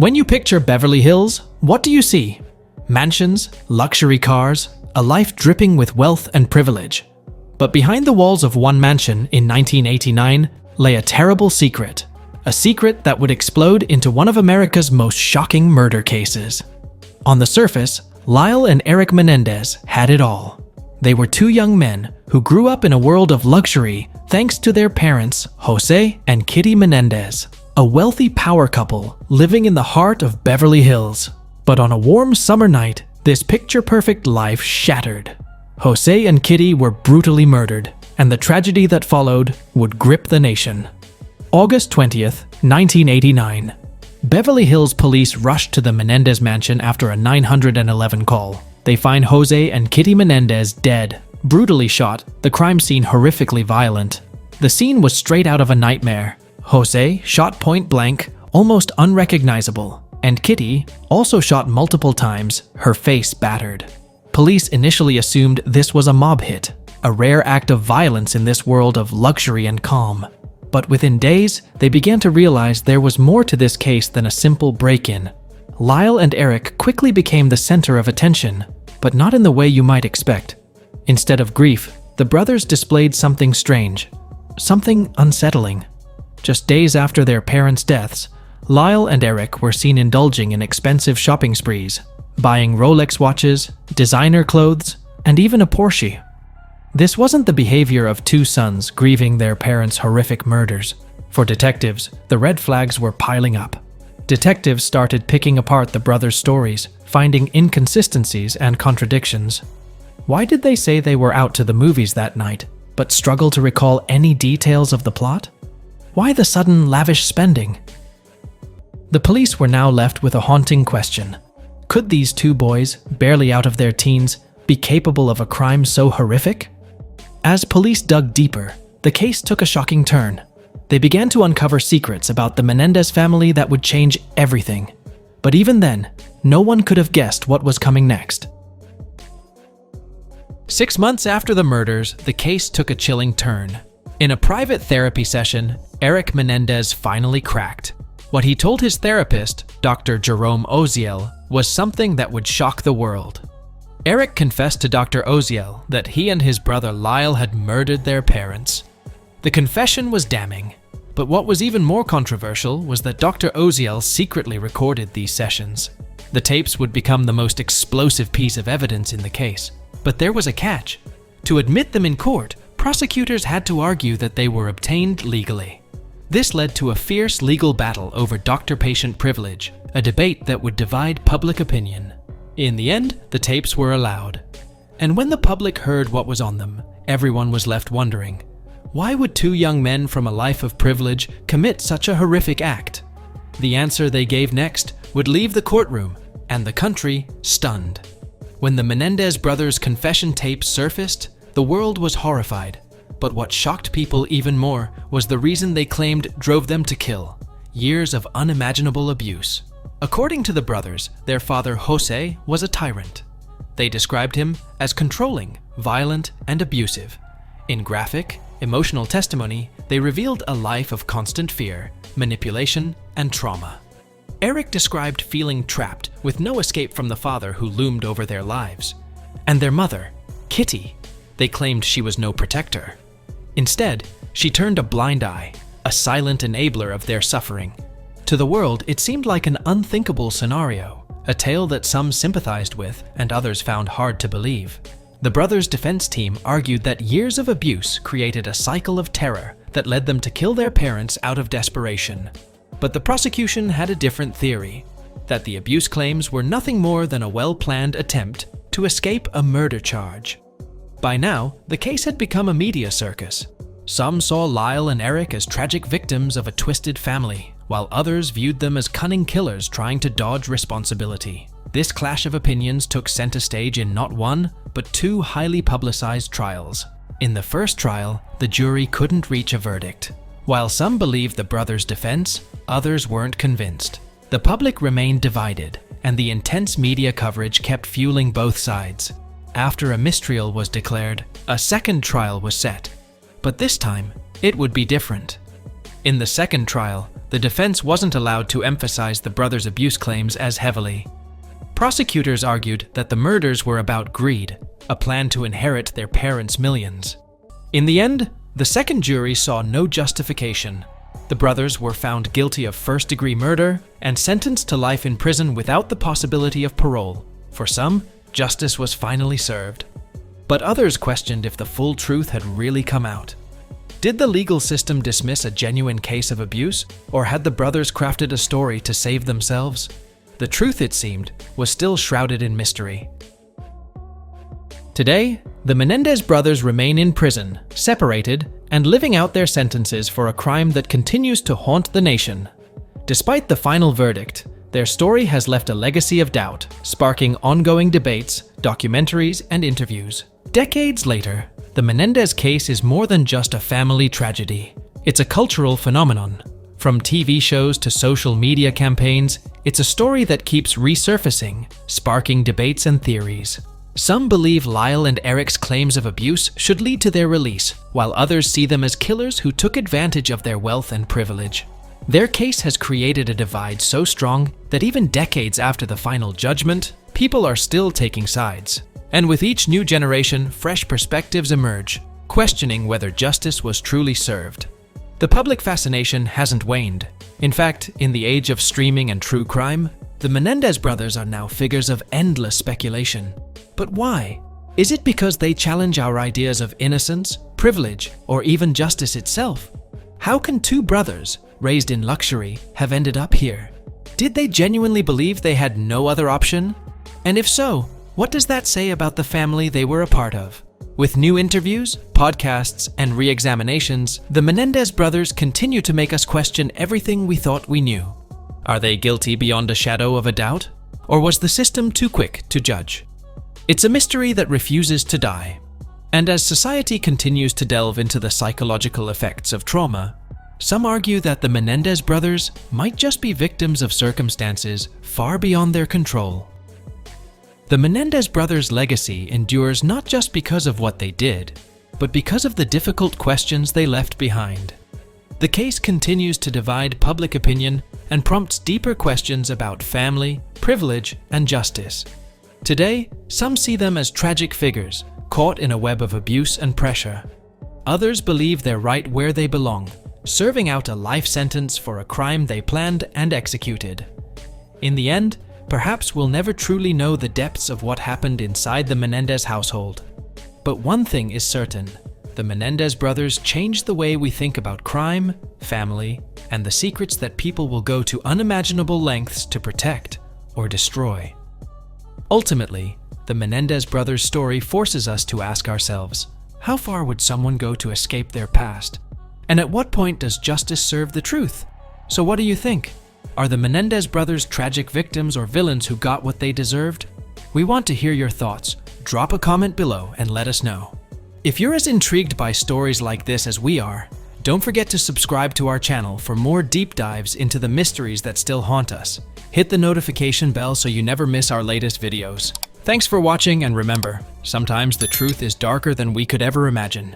When you picture Beverly Hills, what do you see? Mansions, luxury cars, a life dripping with wealth and privilege. But behind the walls of one mansion in 1989 lay a terrible secret. A secret that would explode into one of America's most shocking murder cases. On the surface, Lyle and Erik Menendez had it all. They were two young men who grew up in a world of luxury thanks to their parents, Jose and Kitty Menendez, a wealthy power couple living in the heart of Beverly Hills. But on a warm summer night, this picture-perfect life shattered. Jose and Kitty were brutally murdered, and the tragedy that followed would grip the nation. August 20th, 1989. Beverly Hills police rushed to the Menendez mansion after a 911 call. They find Jose and Kitty Menendez dead, brutally shot, the crime scene horrifically violent. The scene was straight out of a nightmare. Jose, shot point blank, almost unrecognizable, and Kitty, also shot multiple times, her face battered. Police initially assumed this was a mob hit, a rare act of violence in this world of luxury and calm. But within days, they began to realize there was more to this case than a simple break-in. Lyle and Erik quickly became the center of attention, but not in the way you might expect. Instead of grief, the brothers displayed something strange, something unsettling. Just days after their parents' deaths, Lyle and Erik were seen indulging in expensive shopping sprees, buying Rolex watches, designer clothes, and even a Porsche. This wasn't the behavior of two sons grieving their parents' horrific murders. For detectives, the red flags were piling up. Detectives started picking apart the brothers' stories, finding inconsistencies and contradictions. Why did they say they were out to the movies that night, but struggle to recall any details of the plot? Why the sudden lavish spending? The police were now left with a haunting question. Could these two boys, barely out of their teens, be capable of a crime so horrific? As police dug deeper, the case took a shocking turn. They began to uncover secrets about the Menendez family that would change everything. But even then, no one could have guessed what was coming next. 6 months after the murders, the case took a chilling turn. In a private therapy session, Erik Menendez finally cracked. What he told his therapist, Dr. Jerome Oziel, was something that would shock the world. Erik confessed to Dr. Oziel that he and his brother Lyle had murdered their parents. The confession was damning, but what was even more controversial was that Dr. Oziel secretly recorded these sessions. The tapes would become the most explosive piece of evidence in the case. But there was a catch. To admit them in court, prosecutors had to argue that they were obtained legally. This led to a fierce legal battle over doctor-patient privilege, a debate that would divide public opinion. In the end, the tapes were allowed. And when the public heard what was on them, everyone was left wondering, why would two young men from a life of privilege commit such a horrific act? The answer they gave next would leave the courtroom and the country stunned. When the Menendez brothers' confession tapes surfaced, the world was horrified. But what shocked people even more was the reason they claimed drove them to kill: years of unimaginable abuse. According to the brothers, their father Jose was a tyrant. They described him as controlling, violent, and abusive. In graphic, emotional testimony, they revealed a life of constant fear, manipulation, and trauma. Erik described feeling trapped with no escape from the father who loomed over their lives. And their mother, Kitty, they claimed she was no protector. Instead, she turned a blind eye, a silent enabler of their suffering. To the world, it seemed like an unthinkable scenario, a tale that some sympathized with and others found hard to believe. The brothers' defense team argued that years of abuse created a cycle of terror that led them to kill their parents out of desperation. But the prosecution had a different theory, that the abuse claims were nothing more than a well-planned attempt to escape a murder charge. By now, the case had become a media circus. Some saw Lyle and Erik as tragic victims of a twisted family, while others viewed them as cunning killers trying to dodge responsibility. This clash of opinions took center stage in not one, but two highly publicized trials. In the first trial, the jury couldn't reach a verdict. While some believed the brothers' defense, others weren't convinced. The public remained divided, and the intense media coverage kept fueling both sides. After a mistrial was declared, a second trial was set. But this time, it would be different. In the second trial, the defense wasn't allowed to emphasize the brothers' abuse claims as heavily. Prosecutors argued that the murders were about greed, a plan to inherit their parents' millions. In the end, the second jury saw no justification. The brothers were found guilty of first-degree murder and sentenced to life in prison without the possibility of parole. For some, justice was finally served. But others questioned if the full truth had really come out. Did the legal system dismiss a genuine case of abuse, or had the brothers crafted a story to save themselves? The truth, it seemed, was still shrouded in mystery. Today, the Menendez brothers remain in prison, separated, and living out their sentences for a crime that continues to haunt the nation. Despite the final verdict, their story has left a legacy of doubt, sparking ongoing debates, documentaries, and interviews. Decades later, the Menendez case is more than just a family tragedy. It's a cultural phenomenon. From TV shows to social media campaigns, it's a story that keeps resurfacing, sparking debates and theories. Some believe Lyle and Erik's claims of abuse should lead to their release, while others see them as killers who took advantage of their wealth and privilege. Their case has created a divide so strong that even decades after the final judgment, people are still taking sides. And with each new generation, fresh perspectives emerge, questioning whether justice was truly served. The public fascination hasn't waned. In fact, in the age of streaming and true crime, the Menendez brothers are now figures of endless speculation. But why? Is it because they challenge our ideas of innocence, privilege, or even justice itself? How can two brothers, raised in luxury, have ended up here? Did they genuinely believe they had no other option? And if so, what does that say about the family they were a part of? With new interviews, podcasts, and re-examinations, the Menendez brothers continue to make us question everything we thought we knew. Are they guilty beyond a shadow of a doubt? Or was the system too quick to judge? It's a mystery that refuses to die. And as society continues to delve into the psychological effects of trauma, some argue that the Menendez brothers might just be victims of circumstances far beyond their control. The Menendez brothers' legacy endures not just because of what they did, but because of the difficult questions they left behind. The case continues to divide public opinion and prompts deeper questions about family, privilege, and justice. Today, some see them as tragic figures, caught in a web of abuse and pressure. Others believe they're right where they belong, serving out a life sentence for a crime they planned and executed. In the end, perhaps we'll never truly know the depths of what happened inside the Menendez household. But one thing is certain: the Menendez brothers changed the way we think about crime, family, and the secrets that people will go to unimaginable lengths to protect or destroy. Ultimately, the Menendez brothers' story forces us to ask ourselves, how far would someone go to escape their past? And at what point does justice serve the truth? So what do you think? Are the Menendez brothers tragic victims or villains who got what they deserved? We want to hear your thoughts. Drop a comment below and let us know. If you're as intrigued by stories like this as we are, don't forget to subscribe to our channel for more deep dives into the mysteries that still haunt us. Hit the notification bell so you never miss our latest videos. Thanks for watching, and remember, sometimes the truth is darker than we could ever imagine.